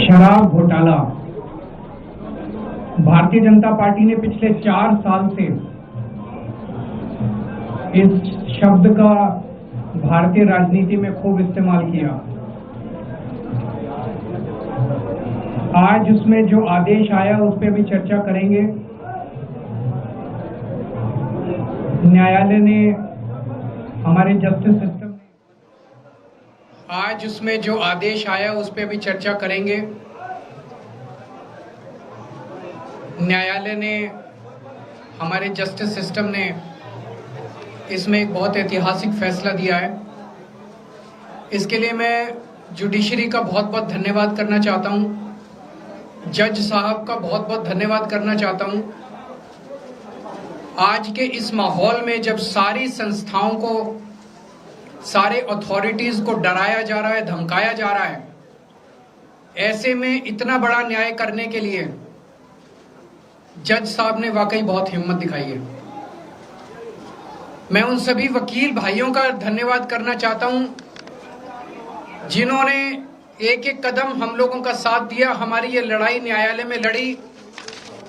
शराब घोटाला। भारतीय जनता पार्टी ने पिछले 4 साल से इस शब्द का भारतीय राजनीति में खूब इस्तेमाल किया। आज उसमें जो आदेश आया उस पर भी चर्चा करेंगे। न्यायालय ने हमारे जस्टिस सिस्टम आज उसमें जो आदेश आया उस पर भी चर्चा करेंगे। न्यायालय ने हमारे जस्टिस सिस्टम ने इसमें एक बहुत ऐतिहासिक फैसला दिया है। इसके लिए मैं जुडिशरी का बहुत बहुत धन्यवाद करना चाहता हूं। जज साहब का बहुत बहुत धन्यवाद करना चाहता हूं। आज के इस माहौल में जब सारी संस्थाओं को, सारे अथॉरिटीज को डराया जा रहा है, धमकाया जा रहा है, ऐसे में इतना बड़ा न्याय करने के लिए जज साहब ने वाकई बहुत हिम्मत दिखाई है। मैं उन सभी वकील भाइयों का धन्यवाद करना चाहता हूं जिन्होंने एक एक कदम हम लोगों का साथ दिया, हमारी ये लड़ाई न्यायालय में लड़ी।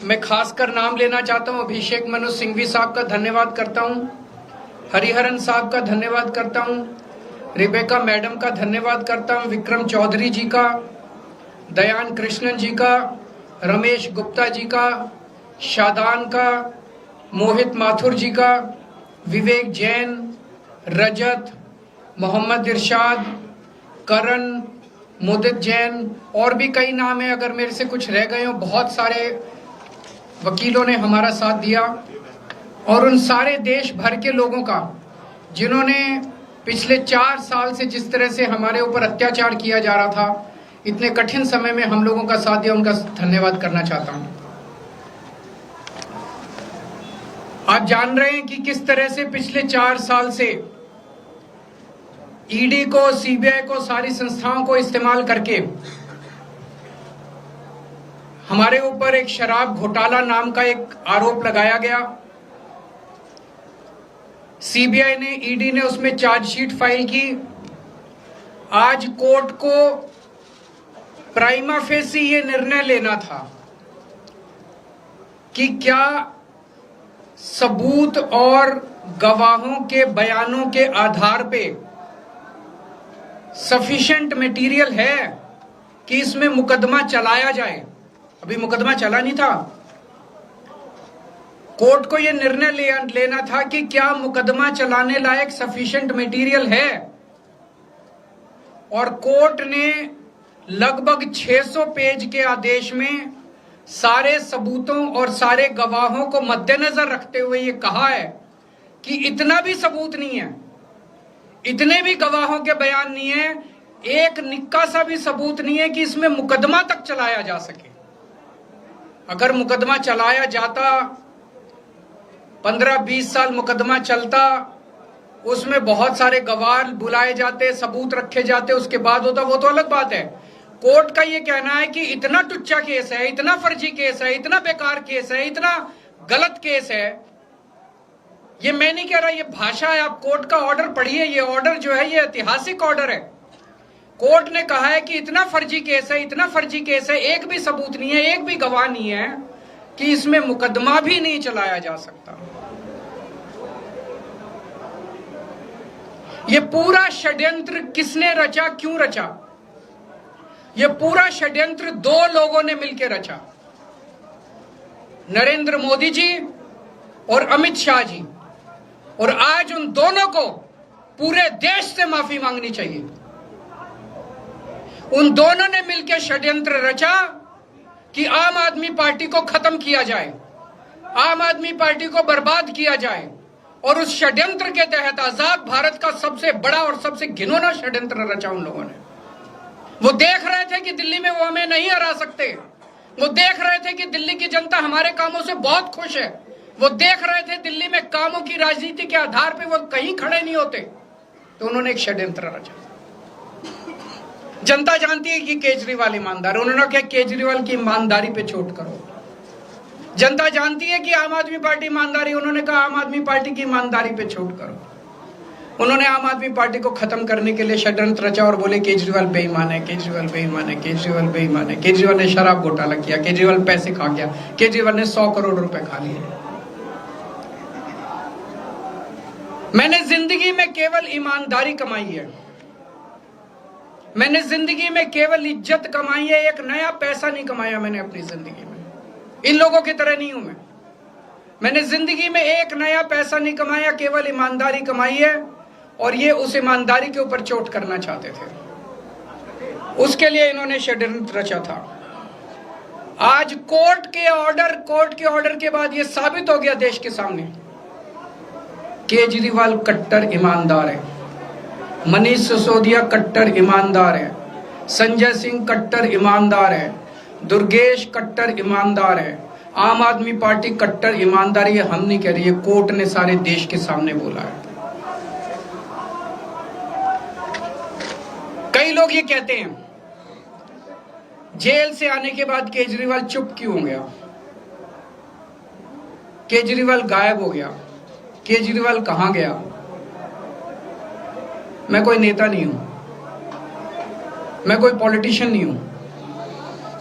मैं खासकर नाम लेना चाहता हूं, अभिषेक मनु सिंघवी साहब का धन्यवाद करता हूं, हरिहरन साहब का धन्यवाद करता हूं, रिबेका मैडम का धन्यवाद करता हूं, विक्रम चौधरी जी का, दयान कृष्णन जी का, रमेश गुप्ता जी का, शादान का, मोहित माथुर जी का, विवेक जैन, रजत, मोहम्मद इरशाद, करण, मुदित जैन और भी कई नाम है। अगर मेरे से कुछ रह गए हो, बहुत सारे वकीलों ने हमारा साथ दिया। और उन सारे देश भर के लोगों का जिन्होंने पिछले 4 साल से जिस तरह से हमारे ऊपर अत्याचार किया जा रहा था, इतने कठिन समय में हम लोगों का साथ दिया, उनका धन्यवाद करना चाहता हूं। आप जान रहे हैं कि किस तरह से पिछले 4 साल से ईडी को, सीबीआई को, सारी संस्थाओं को इस्तेमाल करके हमारे ऊपर एक शराब घोटाला नाम का एक आरोप लगाया गया। सीबीआई ने, ईडी ने उसमें चार्जशीट फाइल की। आज कोर्ट को प्राइमा फेसी ये निर्णय लेना था कि क्या सबूत और गवाहों के बयानों के आधार पे सफिशिएंट मटेरियल है कि इसमें मुकदमा चलाया जाए। अभी मुकदमा चला नहीं था। कोर्ट को यह निर्णय लेना था कि क्या मुकदमा चलाने लायक सफिशिएंट मटेरियल है, और कोर्ट ने लगभग 600 पेज के आदेश में सारे सबूतों और सारे गवाहों को मद्देनजर रखते हुए ये कहा है कि इतना भी सबूत नहीं है, इतने भी गवाहों के बयान नहीं है, एक निक्का सा भी सबूत नहीं है कि इसमें मुकदमा तक चलाया जा सके। अगर मुकदमा चलाया जाता, 15-20 साल मुकदमा चलता, उसमें बहुत सारे गवाह बुलाए जाते, सबूत रखे जाते, उसके बाद होता, वो तो अलग बात है। कोर्ट का ये कहना है कि इतना टुच्चा केस है, इतना फर्जी केस है, इतना बेकार केस है, इतना गलत केस है। ये मैं नहीं कह रहा, ये भाषा है। आप कोर्ट का ऑर्डर पढ़िए। ये ऑर्डर जो है ये ऐतिहासिक ऑर्डर है। कोर्ट ने कहा है कि इतना फर्जी केस है, इतना फर्जी केस है, एक भी सबूत नहीं है, एक भी गवाह नहीं है कि इसमें मुकदमा भी नहीं चलाया जा सकता। ये पूरा षड्यंत्र किसने रचा, क्यों रचा? ये पूरा षड्यंत्र 2 लोगों ने मिलकर रचा, नरेंद्र मोदी जी और अमित शाह जी। और आज उन दोनों को पूरे देश से माफी मांगनी चाहिए। उन दोनों ने मिलकर षड्यंत्र रचा कि आम आदमी पार्टी को खत्म किया जाए, आम आदमी पार्टी को बर्बाद किया जाए। और उस षड्यंत्र के तहत आजाद भारत का सबसे बड़ा और सबसे घिनौना षड्यंत्र रचा उन लोगों ने। वो देख रहे थे कि दिल्ली में वो हमें नहीं हरा सकते। वो देख रहे थे कि दिल्ली की जनता हमारे कामों से बहुत खुश है। वो देख रहे थे दिल्ली में कामों की राजनीति के आधार पे वो कहीं खड़े नहीं होते। तो उन्होंने एक षड्यंत्र रचा। जनता जानती है कि केजरीवाल ईमानदार, उन्होंने कहा केजरीवाल की ईमानदारी पे चोट करो। जनता जानती है कि आम आदमी पार्टी ईमानदारी, उन्होंने कहा आम आदमी पार्टी की ईमानदारी पे चोट करो। उन्होंने आम आदमी पार्टी को खत्म करने के लिए षड्यंत्र रचा और बोले केजरीवाल बेईमान है, केजरीवाल बेईमान है, केजरीवाल बेईमान है। केजरीवाल ने शराब घोटाला किया, केजरीवाल पैसे खा गया, केजरीवाल ने 100 करोड़ रुपए खा लिए। मैंने जिंदगी में केवल ईमानदारी कमाई है, मैंने जिंदगी में केवल इज्जत कमाई है, एक नया पैसा नहीं कमाया मैंने अपनी जिंदगी में। इन लोगों की तरह नहीं हूं मैंने जिंदगी में एक नया पैसा नहीं कमाया, केवल ईमानदारी कमाई है। और ये उस ईमानदारी के ऊपर चोट करना चाहते थे, उसके लिए इन्होंने षड्यंत्र रचा था। आज कोर्ट के ऑर्डर के बाद ये साबित हो गया देश के सामने, केजरीवाल कट्टर ईमानदार है, मनीष सिसोदिया कट्टर ईमानदार है, संजय सिंह कट्टर ईमानदार है, दुर्गेश कट्टर ईमानदार है, आम आदमी पार्टी कट्टर ईमानदारी है। हम नहीं कह रही, कोर्ट ने सारे देश के सामने बोला है। कई लोग ये कहते हैं जेल से आने के बाद केजरीवाल चुप क्यों हो गया, केजरीवाल गायब हो गया, केजरीवाल कहां गया। मैं कोई नेता नहीं हूं, मैं कोई पॉलिटिशियन नहीं हूं।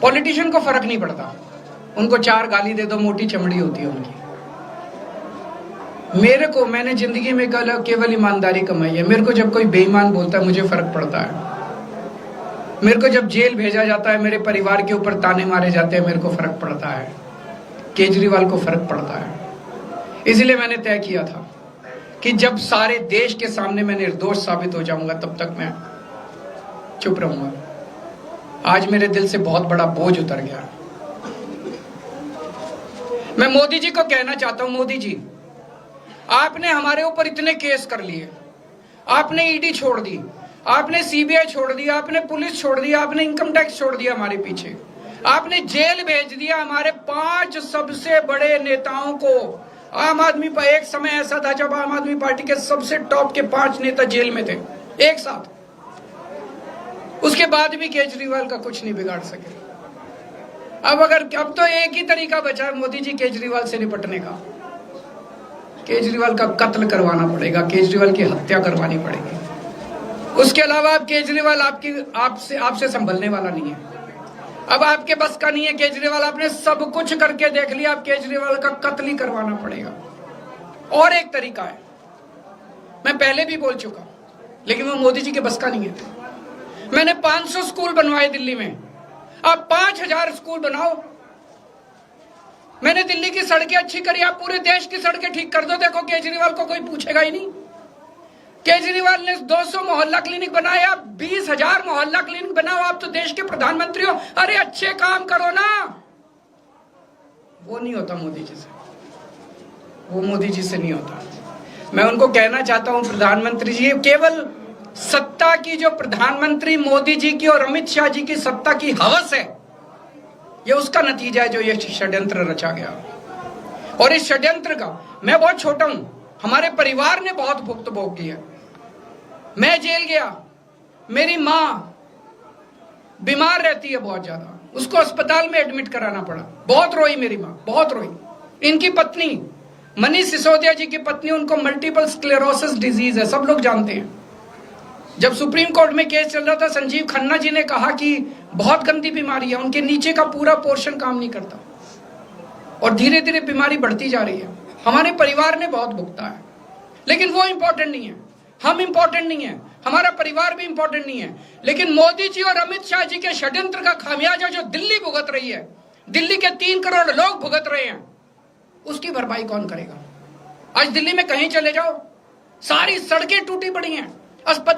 पॉलिटिशियन को फर्क नहीं पड़ता, उनको 4 गाली दे दो, मोटी चमड़ी होती है उनकी। मैंने जिंदगी में केवल ईमानदारी कमाई है। मेरे को जब कोई बेईमान बोलता है मुझे फर्क पड़ता है, मेरे को जब जेल भेजा जाता है, मेरे परिवार के ऊपर ताने मारे जाते हैं, मेरे को फर्क पड़ता है। केजरीवाल को फर्क पड़ता है। इसलिए मैंने तय किया था कि जब सारे देश के सामने मैं निर्दोष साबित हो जाऊंगा तब तक मैं चुप रहूंगा। आज मेरे दिल से बहुत बड़ा बोझ उतर गया। मैं मोदी जी को कहना चाहता हूं, मोदी जी आपने हमारे ऊपर इतने केस कर लिए, आपने ईडी छोड़ दी, आपने सीबीआई छोड़ दी, आपने पुलिस छोड़ दी, आपने इनकम टैक्स छोड़ दिया हमारे पीछे, आपने जेल भेज दिया हमारे 5 सबसे बड़े नेताओं को। आम आदमी पर एक समय ऐसा था जब आम आदमी पार्टी के सबसे टॉप के 5 नेता जेल में थे एक साथ। उसके बाद भी केजरीवाल का कुछ नहीं बिगाड़ सके। अब तो एक ही तरीका बचा है मोदी जी केजरीवाल से निपटने का, केजरीवाल का कत्ल करवाना पड़ेगा, केजरीवाल की हत्या करवानी पड़ेगी। उसके अलावा अब केजरीवाल आपसे संभलने वाला नहीं है। अब आपके बस का नहीं है केजरीवाल, आपने सब कुछ करके देख लिया, अब केजरीवाल का कत्ल ही करवाना पड़ेगा। और एक तरीका है, मैं पहले भी बोल चुका, लेकिन वो मोदी जी के बस का नहीं है। मैंने 500 स्कूल बनवाए दिल्ली में, आप 5000 स्कूल बनाओ। मैंने दिल्ली की सड़कें अच्छी करी, आप पूरे देश की सड़कें ठीक कर दो, देखो केजरीवाल को कोई पूछेगा ही नहीं। केजरीवाल ने 200 मोहल्ला क्लिनिक बनाए, आप 20,000 मोहल्ला क्लिनिक बनाओ। आप तो देश के प्रधानमंत्री हो, अरे अच्छे काम करो ना। वो नहीं होता मोदी जी से, वो मोदी जी से नहीं होता। मैं उनको कहना चाहता हूं, प्रधानमंत्री जी, केवल सत्ता की जो प्रधानमंत्री मोदी जी की और अमित शाह जी की सत्ता की हवस है, ये उसका नतीजा है जो ये षड्यंत्र रचा गया। और इस षड्यंत्र का मैं बहुत छोटा हूं, हमारे परिवार ने बहुत भुगत भोगी है। मैं जेल गया, मेरी मां बीमार रहती है बहुत ज्यादा, उसको अस्पताल में एडमिट कराना पड़ा, बहुत रोई मेरी मां, बहुत रोई। इनकी पत्नी मनीष सिसोदिया जी की पत्नी, उनको मल्टीपल स्क्लेरोसिस डिजीज है, सब लोग जानते हैं। जब सुप्रीम कोर्ट में केस चल रहा था, संजीव खन्ना जी ने कहा कि बहुत गंदी बीमारी है, उनके नीचे का पूरा पोर्शन काम नहीं करता और धीरे धीरे बीमारी बढ़ती जा रही है। हमारे परिवार ने बहुत भुगता है, लेकिन वो इंपॉर्टेंट नहीं है, हम इंपॉर्टेंट नहीं है, हमारा परिवार भी इंपॉर्टेंट नहीं है। लेकिन मोदी जी और अमित शाह जी के षड्यंत्र का खामियाजा जो दिल्ली भुगत रही है, दिल्ली के 3 करोड़ लोग भुगत रहे हैं, उसकी भरपाई कौन करेगा? आज दिल्ली में कहीं चले जाओ, सारी सड़कें टूटी पड़ी हैं, अस्पताल